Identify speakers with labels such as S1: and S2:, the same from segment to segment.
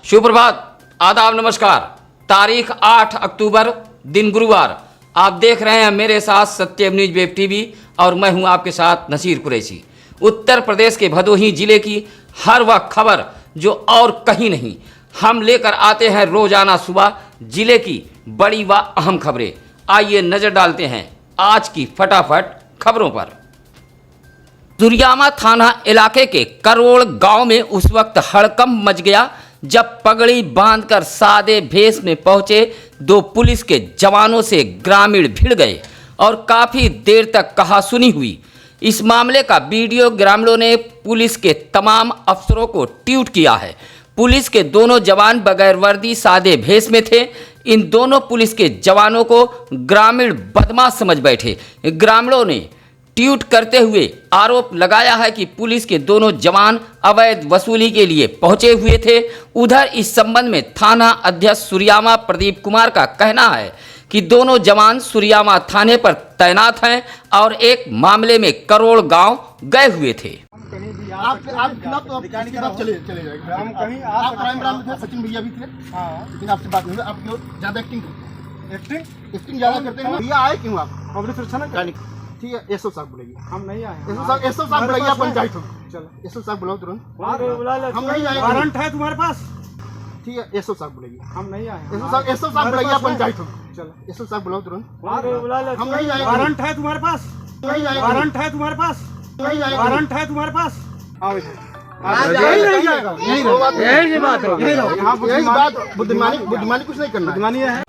S1: सुप्रभात, आदाब, नमस्कार। तारीख 8 अक्टूबर, दिन गुरुवार। आप देख रहे हैं मेरे साथ सत्यम न्यूज वेब टीवी और मैं हूं आपके साथ नसीर कुरैशी। उत्तर प्रदेश के भदोही जिले की हर वह खबर जो और कहीं नहीं, हम लेकर आते हैं रोजाना सुबह जिले की बड़ी व अहम खबरें। आइए नजर डालते हैं आज की फटाफट खबरों पर। सुरियामा थाना इलाके के करोड़ गांव में उस वक्त हड़कंप मच गया जब पगड़ी बांधकर सादे भेष में पहुंचे दो पुलिस के जवानों से ग्रामीण भिड़ गए और काफी देर तक कहासुनी हुई। इस मामले का वीडियो ग्रामीणों ने पुलिस के तमाम अफसरों को ट्वीट किया है। पुलिस के दोनों जवान बगैर वर्दी सादे भेष में थे। इन दोनों पुलिस के जवानों को ग्रामीण बदमाश समझ बैठे। ग्रामीणों ने ट्वीट करते हुए आरोप लगाया है कि पुलिस के दोनों जवान अवैध वसूली के लिए पहुंचे हुए थे। उधर इस संबंध में थाना अध्यक्ष सुरियामा प्रदीप कुमार का कहना है कि दोनों जवान सुरियामा थाने पर तैनात हैं और एक मामले में करोड़ गांव गए हुए थे।
S2: आप खिलाफ तो आप चले जाएंगे। हम कहीं आप क्राइम ब्रांच में थे, सचिन भैया भी थे। हाँ, लेकिन आपसे बात नहीं हुई। आप क्यों ज्यादा एक्टिंग ज्यादा करते हैं? भैया आए क्यों आप? पब्लिक सुरक्षा ना ठीक है, एसओ साहब बुलाइए। हम नहीं आए। एसओ साहब बुलाइए, पंचायत हो। चलो एसओ साहब बुलाओ तुरंत। हम नहीं आए। वारंट है तुम्हारे पास? ठीक है, एसओ साहब बुलाइए। हम नहीं आए। एसओ साहब बुलाइए, पंचायत हो। चलो एसओ साहब बुलाओ तुरंत। हम नहीं आए। वारंट है तुम्हारे पास? नहीं आए। वारंट है तुम्हारे पास? नहीं आए। वारंट है तुम्हारे पास? आओ यही बात। बुद्धिमानी कुछ नहीं करना। बुद्धिमानी है।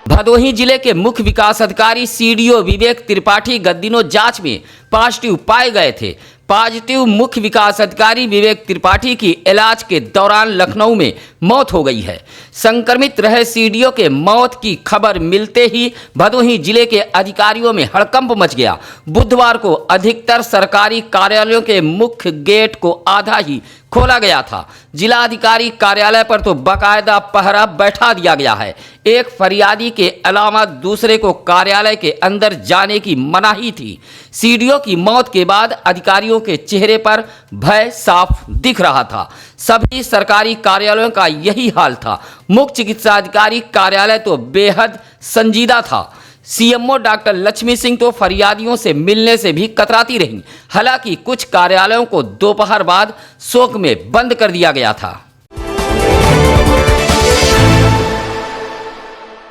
S1: भदोही जिले के मुख्य विकास अधिकारी सीडीओ विवेक त्रिपाठी गत दिनों जांच में पॉजिटिव पाए गए थे। पॉजिटिव मुख्य विकास अधिकारी विवेक त्रिपाठी की इलाज के दौरान लखनऊ में मौत हो गई है। संक्रमित रहे सीडीओ के मौत की खबर मिलते ही भदोही जिले के अधिकारियों में हड़कंप मच गया। बुधवार को अधिकतर सरकारी कार्यालयों के मुख्य गेट को आधा ही खोला गया था। जिलाधिकारी कार्यालय पर तो बाकायदा पहरा बैठा दिया गया है। एक फरियादी के अलावा दूसरे को कार्यालय के अंदर जाने की मनाही थी। सीडीओ की मौत के बाद अधिकारियों के चेहरे पर भय साफ दिख रहा था। सभी सरकारी कार्यालयों का यही हाल था। मुख्य चिकित्सा अधिकारी कार्यालय तो बेहद संजीदा था। सीएमओ डॉक्टर लक्ष्मी सिंह तो फरियादियों से मिलने से भी कतराती रहीं। हालांकि कुछ कार्यालयों को दोपहर बाद शोक में बंद कर दिया गया था।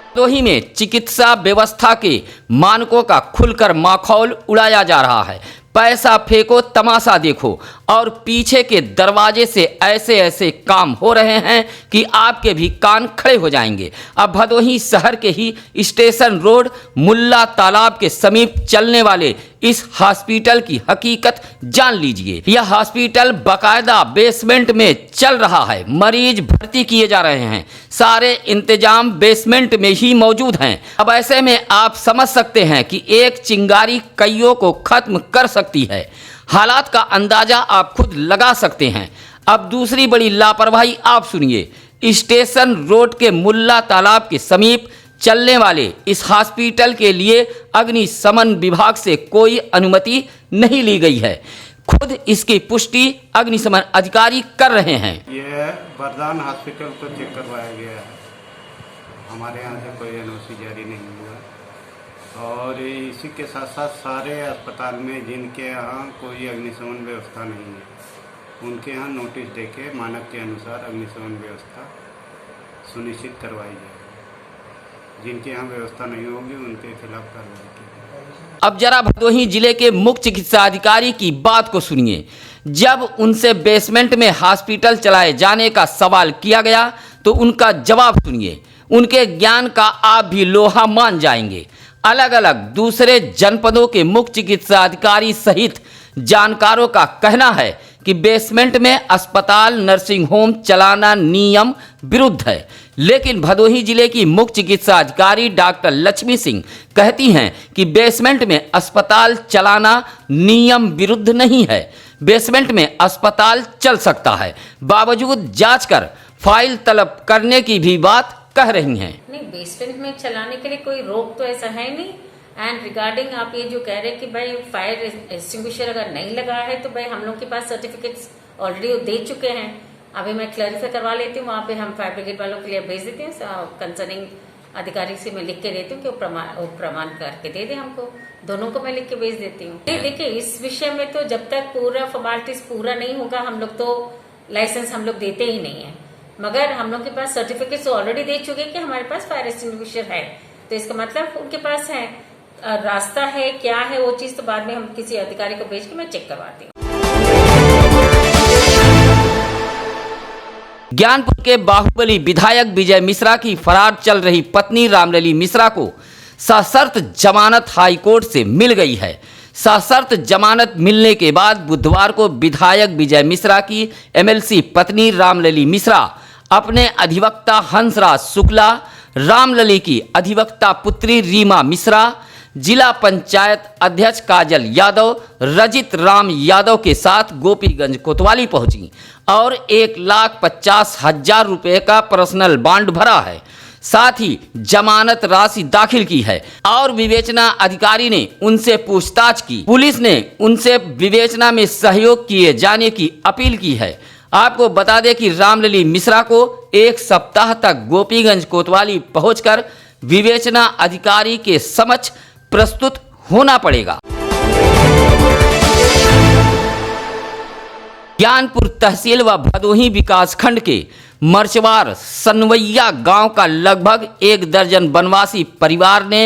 S1: भदोही में चिकित्सा व्यवस्था के मानकों का खुलकर माखौल उड़ाया जा रहा है। पैसा फेंको तमाशा देखो और पीछे के दरवाजे से ऐसे ऐसे काम हो रहे हैं कि आपके भी कान खड़े हो जाएंगे। अब भदोही शहर के ही स्टेशन रोड मुल्ला तालाब के समीप चलने वाले इस हॉस्पिटल की हकीकत जान लीजिए। यह हॉस्पिटल बाकायदा बेसमेंट में चल रहा है। मरीज भर्ती किए जा रहे हैं। सारे इंतजाम बेसमेंट में ही मौजूद हैं। अब ऐसे में आप समझ सकते हैं कि एक चिंगारी कईयों को खत्म कर सकती है। हालात का अंदाजा आप खुद लगा सकते हैं। अब दूसरी बड़ी लापरवाही आप सुनिए। स्टेशन रोड के मुल्ला तालाब के समीप चलने वाले इस हॉस्पिटल के लिए अग्निशमन विभाग से कोई अनुमति नहीं ली गई है। खुद इसकी पुष्टि अग्निशमन अधिकारी कर रहे हैं।
S3: यह वरदान हॉस्पिटल को चेक करवाया गया है। हमारे यहाँ से कोई एनओसी जारी नहीं हुआ और इसी के साथ साथ सारे अस्पताल में जिनके यहाँ कोई अग्निशमन व्यवस्था नहीं है उनके यहाँ नोटिस देके मानक के अनुसार अग्निशमन व्यवस्था सुनिश्चित करवाई जाए। जिनके यहाँ व्यवस्था नहीं होगी उनके खिलाफ कार्रवाई की।
S1: अब जरा भदोही जिले के मुख्य चिकित्सा अधिकारी की बात को सुनिए। जब उनसे बेसमेंट में हॉस्पिटल चलाए जाने का सवाल किया गया तो उनका जवाब सुनिए। उनके ज्ञान का आप भी लोहा मान जाएंगे। अलग अलग दूसरे जनपदों के मुख्य चिकित्सा अधिकारी सहित जानकारों का कहना है कि बेसमेंट में अस्पताल नर्सिंग होम चलाना नियम विरुद्ध है। लेकिन भदोही जिले की मुख्य चिकित्सा अधिकारी डॉक्टर लक्ष्मी सिंह कहती हैं कि बेसमेंट में अस्पताल चलाना नियम विरुद्ध नहीं है। बेसमेंट में अस्पताल चल सकता है। बावजूद जांच कर फाइल तलब करने की भी बात कह रही हैं।
S4: नहीं, बेसमेंट में चलाने के लिए कोई रोक तो ऐसा है नहीं। एंड रिगार्डिंग आप ये जो कह रहे हैं कि भाई फायर एक्सटिंग्विशर अगर नहीं लगा है तो भाई हम लोग के पास सर्टिफिकेट्स ऑलरेडी वो दे चुके हैं। अभी मैं क्लैरिफाई करवा लेती हूँ, वहाँ पे हम फायर ब्रिगेड वालों के लिए भेज देती हूँ, कंसर्निंग अधिकारी से मैं लिख के देती हूँ कि वो प्रमाण करके दे दे हमको। दोनों को मैं लिख के भेज देती हूँ। देखिए इस विषय में तो जब तक पूरा फॉर्मेलिटीज पूरा नहीं होगा हम लोग तो लाइसेंस हम लोग देते ही नहीं है, मगर हम लोग के पास सर्टिफिकेट ऑलरेडी दे चुके हैं कि हमारे पास फायर एक्सटिंग्विशर है, तो इसका मतलब उनके पास है। रास्ता है क्या है वो चीज तो बाद में हम किसी अधिकारी को भेज के मैं चेक करवाती हूँ।
S1: ज्ञानपुर के बाहुबली विधायक विजय मिश्रा की फरार चल रही पत्नी रामलली मिश्रा को सशर्त जमानत हाईकोर्ट से मिल गई है। सशर्त जमानत मिलने के बाद बुधवार को विधायक विजय मिश्रा की एमएलसी पत्नी रामलली मिश्रा अपने अधिवक्ता हंसराज शुक्ला, रामलली की अधिवक्ता पुत्री रीमा मिश्रा, जिला पंचायत अध्यक्ष काजल यादव, रजित राम यादव के साथ गोपीगंज कोतवाली पहुंची और 1,50,000 रुपए का पर्सनल बॉन्ड भरा है। साथ ही जमानत राशि दाखिल की है और विवेचना अधिकारी ने उनसे पूछताछ की। पुलिस ने उनसे विवेचना में सहयोग किए जाने की अपील की है। आपको बता दें कि रामलली मिश्रा को 1 सप्ताह तक गोपीगंज कोतवाली पहुंचकर विवेचना अधिकारी के समक्ष प्रस्तुत होना पड़ेगा। ज्ञानपुर तहसील व भदोही विकास खंड के मर्चवार सनवैया गांव का लगभग 1 दर्जन वनवासी परिवार ने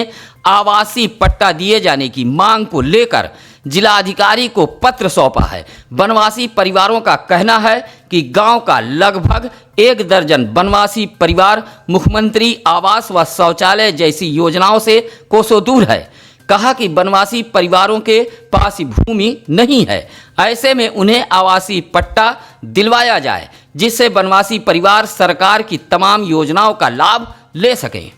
S1: आवासीय पट्टा दिए जाने की मांग को लेकर जिलाधिकारी को पत्र सौंपा है। वनवासी परिवारों का कहना है कि गांव का लगभग 1 दर्जन वनवासी परिवार मुख्यमंत्री आवास व शौचालय जैसी योजनाओं से कोसों दूर है। कहा कि वनवासी परिवारों के पास भूमि नहीं है, ऐसे में उन्हें आवासीय पट्टा दिलवाया जाए जिससे वनवासी परिवार सरकार की तमाम योजनाओं का लाभ ले सकें।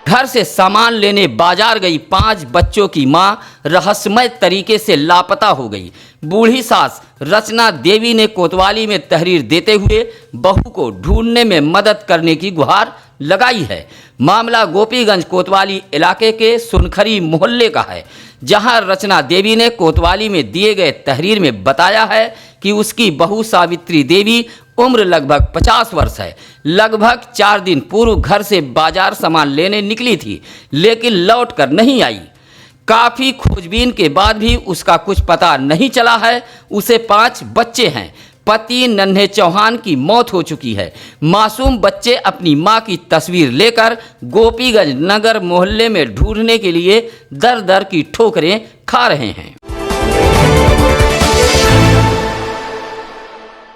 S1: घर से सामान लेने बाजार गई 5 बच्चों की मां रहस्यमय तरीके से लापता हो गई। बूढ़ी सास रचना देवी ने कोतवाली में तहरीर देते हुए बहू को ढूंढने में मदद करने की गुहार लगाई है। मामला गोपीगंज कोतवाली इलाके के सुनखरी मोहल्ले का है, जहां रचना देवी ने कोतवाली में दिए गए तहरीर में बताया है कि उसकी बहू सावित्री देवी उम्र लगभग 50 वर्ष है। लगभग 4 दिन पूर्व घर से बाजार सामान लेने निकली थी, लेकिन लौट कर नहीं आई। काफ़ी खोजबीन के बाद भी उसका कुछ पता नहीं चला है। उसे 5 बच्चे हैं। पति नन्हे चौहान की मौत हो चुकी है। मासूम बच्चे अपनी मां की तस्वीर लेकर गोपीगंज नगर मोहल्ले में ढूंढने के लिए दर दर की ठोकरें खा रहे हैं।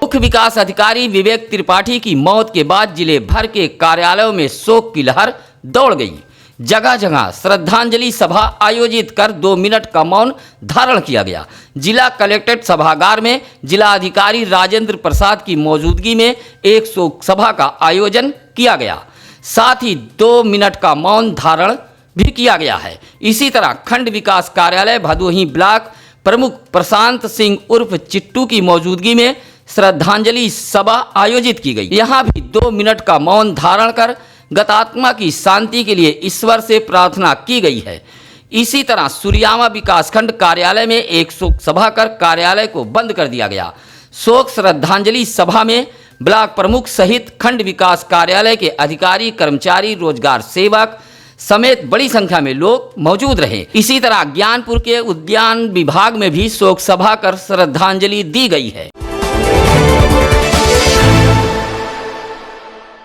S1: मुख्य विकास अधिकारी विवेक त्रिपाठी की मौत के बाद जिले भर के कार्यालयों में शोक की लहर दौड़ गई। जगह जगह श्रद्धांजलि सभा आयोजित कर 2 मिनट का मौन धारण किया गया। जिला कलेक्ट्रेट सभागार में जिला अधिकारी राजेंद्र प्रसाद की मौजूदगी में एक शोक सभा का आयोजन किया गया। साथ ही 2 मिनट का मौन धारण भी किया गया है। इसी तरह खंड विकास कार्यालय भदोही ब्लॉक प्रमुख प्रशांत सिंह उर्फ चिट्टू की मौजूदगी में श्रद्धांजलि सभा आयोजित की गई। यहाँ भी 2 मिनट का मौन धारण कर गतात्मा की शांति के लिए ईश्वर से प्रार्थना की गई है। इसी तरह सूर्यामा विकासखंड कार्यालय में एक शोक सभा कर कार्यालय को बंद कर दिया गया। शोक श्रद्धांजलि सभा में ब्लॉक प्रमुख सहित खंड विकास कार्यालय के अधिकारी, कर्मचारी, रोजगार सेवक समेत बड़ी संख्या में लोग मौजूद रहे। इसी तरह ज्ञानपुर के उद्यान विभाग में भी शोक सभा कर श्रद्धांजलि दी गई है।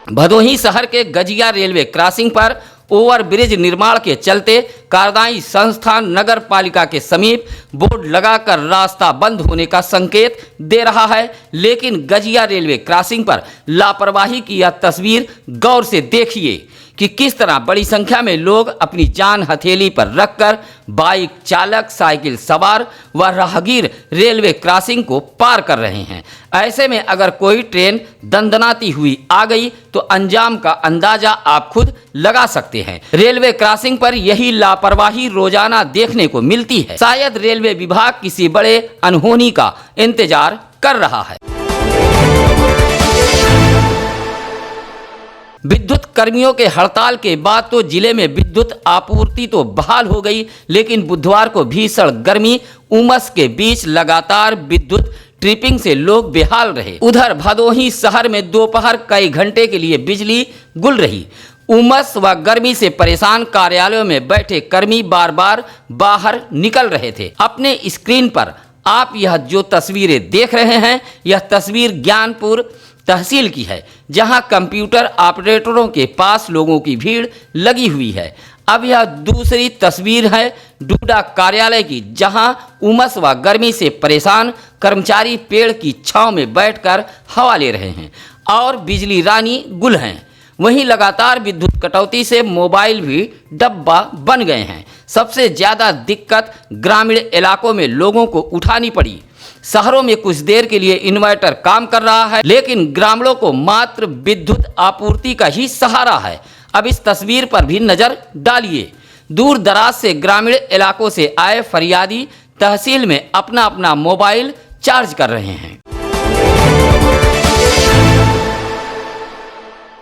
S1: भदोही शहर के गजिया रेलवे क्रॉसिंग पर ओवर ब्रिज निर्माण के चलते कार्यदायी संस्थान नगर पालिका के समीप बोर्ड लगाकर रास्ता बंद होने का संकेत दे रहा है, लेकिन गजिया रेलवे क्रॉसिंग पर लापरवाही की यह तस्वीर गौर से देखिए कि किस तरह बड़ी संख्या में लोग अपनी जान हथेली पर रखकर बाइक चालक, साइकिल सवार व राहगीर रेलवे क्रॉसिंग को पार कर रहे हैं। ऐसे में अगर कोई ट्रेन दंदनाती हुई आ गई तो अंजाम का अंदाजा आप खुद लगा सकते हैं। रेलवे क्रॉसिंग पर यही लापरवाही रोजाना देखने को मिलती है। शायद रेलवे विभाग किसी बड़े अनहोनी का इंतजार कर रहा है। विद्युत कर्मियों के हड़ताल के बाद तो जिले में विद्युत आपूर्ति तो बहाल हो गई, लेकिन बुधवार को भीषण गर्मी उमस के बीच लगातार विद्युत ट्रिपिंग से लोग बेहाल रहे। उधर भदोही शहर में दोपहर कई घंटे के लिए बिजली गुल रही। उमस व गर्मी से परेशान कार्यालयों में बैठे कर्मी बार बार बाहर निकल रहे थे। अपने स्क्रीन पर आप यह जो तस्वीरें देख रहे हैं, यह तस्वीर ज्ञानपुर तहसील की है, जहां कंप्यूटर ऑपरेटरों के पास लोगों की भीड़ लगी हुई है। अब यह दूसरी तस्वीर है डूडा कार्यालय की, जहां उमस व गर्मी से परेशान कर्मचारी पेड़ की छांव में बैठकर हवा ले रहे हैं और बिजली रानी गुल हैं। वहीं लगातार विद्युत कटौती से मोबाइल भी डब्बा बन गए हैं। सबसे ज़्यादा दिक्कत ग्रामीण इलाकों में लोगों को उठानी पड़ी। शहरों में कुछ देर के लिए इन्वर्टर काम कर रहा है, लेकिन ग्रामीणों को मात्र विद्युत आपूर्ति का ही सहारा है। अब इस तस्वीर पर भी नज़र डालिए। दूर दराज से ग्रामीण इलाकों से आए फरियादी तहसील में अपना अपना मोबाइल चार्ज कर रहे हैं।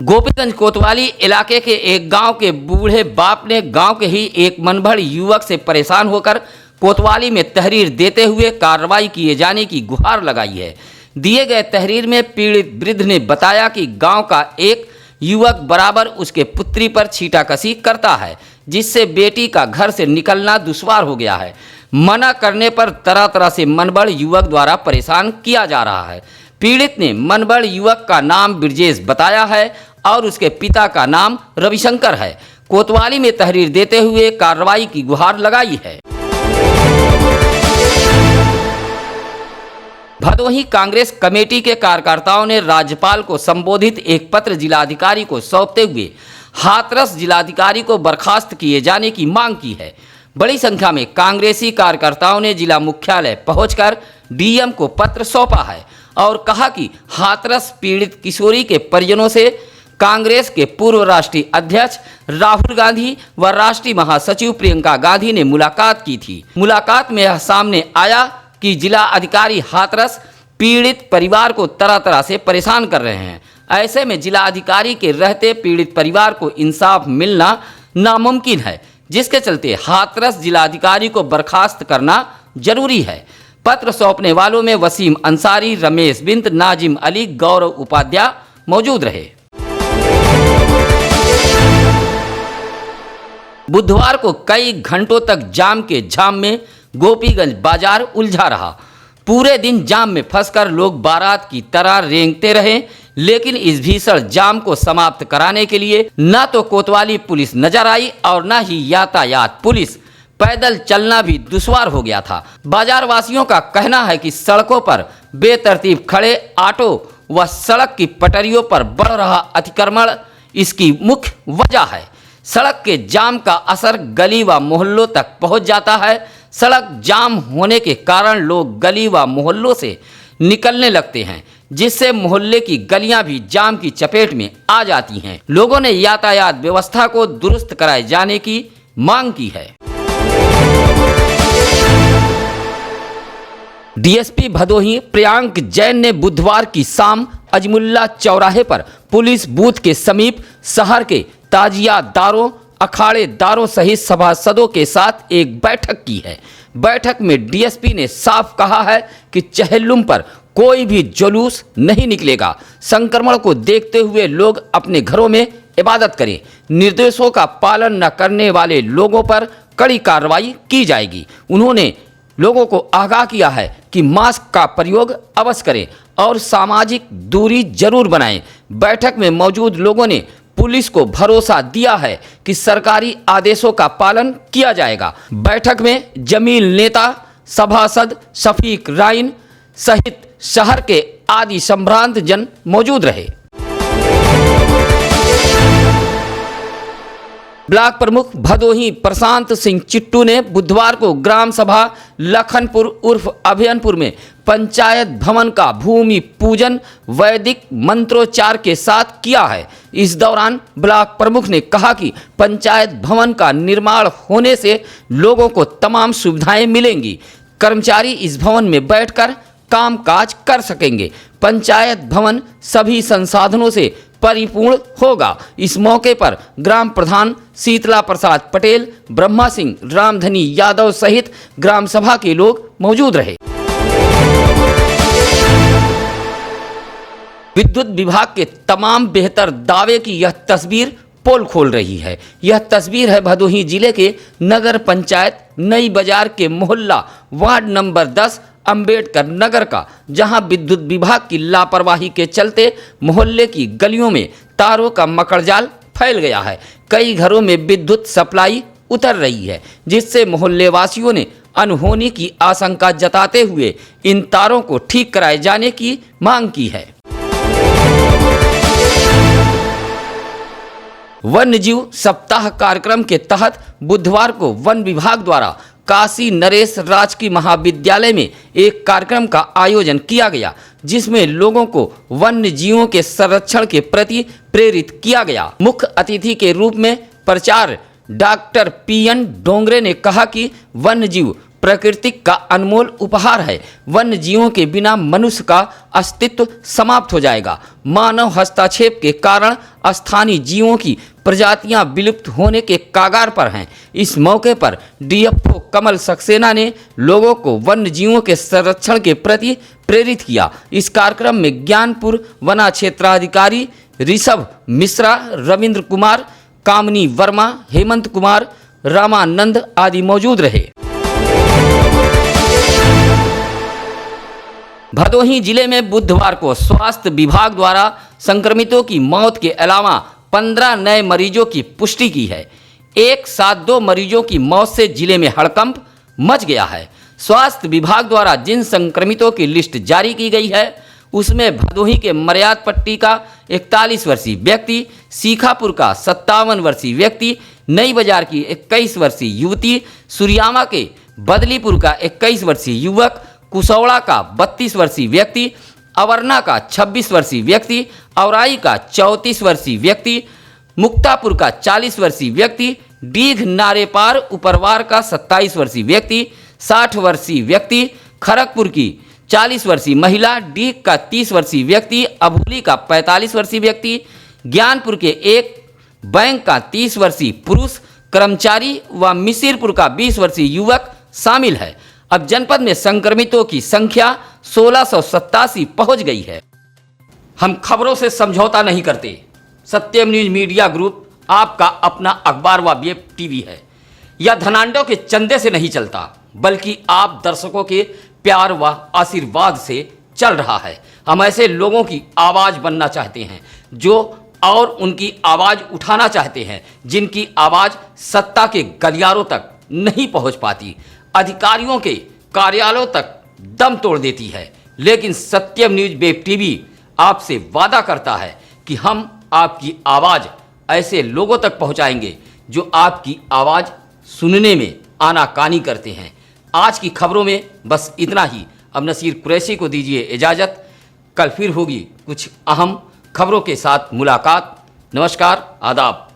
S1: गोपीगंज कोतवाली इलाके के एक गांव के बूढ़े बाप ने गांव के ही एक मनभर युवक से परेशान होकर कोतवाली में तहरीर देते हुए कार्रवाई किए जाने की गुहार लगाई है। दिए गए तहरीर में पीड़ित वृद्ध ने बताया कि गांव का एक युवक बराबर उसके पुत्री पर छींटाकशी करता है, जिससे बेटी का घर से निकलना दुश्वार हो गया है। मना करने पर तरह तरह से मनबड़ युवक द्वारा परेशान किया जा रहा है। पीड़ित ने मनबड़ युवक का नाम ब्रजेश बताया है और उसके पिता का नाम रविशंकर है। कोतवाली में तहरीर देते हुए कार्रवाई की गुहार लगाई है। भदोही कांग्रेस कमेटी के कार्यकर्ताओं ने राज्यपाल को संबोधित एक पत्र जिलाधिकारी को सौंपते हुए हाथरस जिलाधिकारी को बर्खास्त किए जाने की मांग की है। बड़ी संख्या में कांग्रेसी कार्यकर्ताओं ने जिला मुख्यालय पहुंचकर डीएम को पत्र सौंपा है और कहा कि हाथरस पीड़ित किशोरी के परिजनों से कांग्रेस के पूर्व राष्ट्रीय अध्यक्ष राहुल गांधी व राष्ट्रीय महासचिव प्रियंका गांधी ने मुलाकात की थी। मुलाकात में यह सामने आया कि जिला अधिकारी हाथरस पीड़ित परिवार को तरह तरह से परेशान कर रहे हैं। ऐसे में जिला अधिकारी के रहते पीड़ित परिवार को इंसाफ मिलना नामुमकिन है, जिसके चलते हाथरस जिलाधिकारी को बर्खास्त करना जरूरी है। पत्र सौंपने वालों में वसीम अंसारी, रमेश बिंद, नाजिम अली, गौरव उपाध्याय मौजूद रहे। बुधवार को कई घंटों तक जाम के झाम में गोपीगंज बाजार उलझा रहा। पूरे दिन जाम में फंसकर लोग बारात की तरह रेंगते रहे, लेकिन इस भीषण जाम को समाप्त कराने के लिए न तो कोतवाली पुलिस नजर आई और न ही यातायात पुलिस। पैदल चलना भी दुश्वार हो गया था। बाजार वासियों का कहना है कि सड़कों पर बेतरतीब खड़े ऑटो व सड़क की पटरियों पर बढ़ रहा अतिक्रमण इसकी मुख्य वजह है। सड़क के जाम का असर गली व मोहल्लों तक पहुंच जाता है। सड़क जाम होने के कारण लोग गली व मोहल्लों से निकलने लगते हैं, जिससे मोहल्ले की गलियां भी जाम की चपेट में आ जाती हैं। लोगों ने यातायात व्यवस्था को दुरुस्त कराए जाने की मांग की है। डीएसपी भदोही प्रियांक जैन ने बुधवार की शाम अजमुल्ला चौराहे पर पुलिस बूथ के समीप शहर के ताजियादारों, अखाड़ेदारों सहित सभासदों के साथ एक बैठक की है। बैठक में डीएसपी ने साफ कहा है कि चहल्लुम पर कोई भी जुलूस नहीं निकलेगा। संक्रमण को देखते हुए लोग अपने घरों में इबादत करें। निर्देशों का पालन न करने वाले लोगों पर कड़ी कार्रवाई की जाएगी। उन्होंने लोगों को आगाह किया है कि मास्क का प्रयोग अवश्य करें और सामाजिक दूरी जरूर बनाएं। बैठक में मौजूद लोगों ने पुलिस को भरोसा दिया है कि सरकारी आदेशों का पालन किया जाएगा। बैठक में जमील नेता, सभासद शफीक राइन सहित शहर के आदि संभ्रांत जन मौजूद रहे। ब्लॉक प्रमुख भदोही प्रशांत सिंह चिट्टू ने बुधवार को ग्राम सभा लखनपुर उर्फ अभियनपुर में पंचायत भवन का भूमि पूजन वैदिक मंत्रोच्चार के साथ किया है। इस दौरान ब्लॉक प्रमुख ने कहा कि पंचायत भवन का निर्माण होने से लोगों को तमाम सुविधाएं मिलेंगी। कर्मचारी इस भवन में बैठकर कामकाज कर सकेंगे। पंचायत भवन सभी संसाधनों से परिपूर्ण होगा। इस मौके पर ग्राम प्रधान शीतला प्रसाद पटेल, ब्रह्मा सिंह, रामधनी यादव सहित ग्राम सभा के लोग मौजूद रहे। विद्युत विभाग के तमाम बेहतर दावे की यह तस्वीर पोल खोल रही है। यह तस्वीर है भदोही जिले के नगर पंचायत नई बाजार के मोहल्ला वार्ड नंबर 10 अंबेडकर नगर का, जहां विद्युत विभाग की लापरवाही के चलते मोहल्ले की गलियों में तारों का मकड़जाल फैल गया है। कई घरों में विद्युत सप्लाई उतर रही है, जिससे मोहल्ले वासियों ने अनहोनी की आशंका जताते हुए इन तारों को ठीक कराए जाने की मांग की है। वन्य जीव सप्ताह कार्यक्रम के तहत बुधवार को वन विभाग द्वारा काशी नरेश राजकीय महाविद्यालय में एक कार्यक्रम का आयोजन किया गया, जिसमें लोगों को वन्य जीवों के संरक्षण के प्रति प्रेरित किया गया। मुख्य अतिथि के रूप में प्राचार्य डॉक्टर PN डोंगरे ने कहा कि वन्य जीव प्रकृति का अनमोल उपहार है। वन्य जीवों के बिना मनुष्य का अस्तित्व समाप्त हो जाएगा। मानव हस्तक्षेप के कारण स्थानीय जीवों की प्रजातियां विलुप्त होने के कगार पर हैं। इस मौके पर DFO कमल सक्सेना ने लोगों को वन्य जीवों के संरक्षण के प्रति प्रेरित किया। इस कार्यक्रम में ज्ञानपुर वना क्षेत्राधिकारी ऋषभ मिश्रा, रविंद्र कुमार, कामनी वर्मा, हेमंत कुमार, रामानंद आदि मौजूद रहे। भदोही जिले में बुधवार को स्वास्थ्य विभाग द्वारा संक्रमितों की मौत के अलावा 15 नए मरीजों की पुष्टि की है। एक साथ 2 मरीजों की मौत से जिले में हड़कंप मच गया है। स्वास्थ्य विभाग द्वारा जिन संक्रमितों की लिस्ट जारी की गई है, उसमें भदोही के मर्याद पट्टी का 41 वर्षीय व्यक्ति, सीखापुर का 57 वर्षीय व्यक्ति, नई बाजार की 21 वर्षीय युवती, सुरियामा के बदलीपुर का 21 वर्षीय युवक, कुसौड़ा का 32 वर्षीय व्यक्ति, अवरना का 26 वर्षीय व्यक्ति, औराई का 34 वर्षीय व्यक्ति, मुक्तापुर का 40 वर्षीय व्यक्ति, डीघ नारेपार उपरवार का 27 वर्षीय व्यक्ति, 60 वर्षीय व्यक्ति, खड़गपुर की 40 वर्षीय महिला, डीघ का 30 वर्षीय व्यक्ति, अभूली का 45 वर्षीय व्यक्ति, ज्ञानपुर के एक बैंक का 30 वर्षीय पुरुष कर्मचारी व मिसिरपुर का 20 वर्षीय युवक शामिल है। अब जनपद में संक्रमितों की संख्या 1687 पहुंच गई है। हम खबरों से समझौता नहीं करते। सत्यम न्यूज मीडिया ग्रुप आपका अपना अखबार व वेब टीवी है। यह धनाढ्यों के चंदे से नहीं चलता, बल्कि आप दर्शकों के प्यार व आशीर्वाद से चल रहा है। हम ऐसे लोगों की आवाज़ बनना चाहते हैं जो और उनकी आवाज़ उठाना चाहते हैं जिनकी आवाज़ सत्ता के गलियारों तक नहीं पहुंच पाती, अधिकारियों के कार्यालयों तक दम तोड़ देती है। लेकिन सत्यम न्यूज वेब टीवी आपसे वादा करता है कि हम आपकी आवाज़ ऐसे लोगों तक पहुंचाएंगे जो आपकी आवाज़ सुनने में आनाकानी करते हैं। आज की खबरों में बस इतना ही। अब नसीर कुरैशी को दीजिए इजाज़त। कल फिर होगी कुछ अहम खबरों के साथ मुलाकात। नमस्कार, आदाब।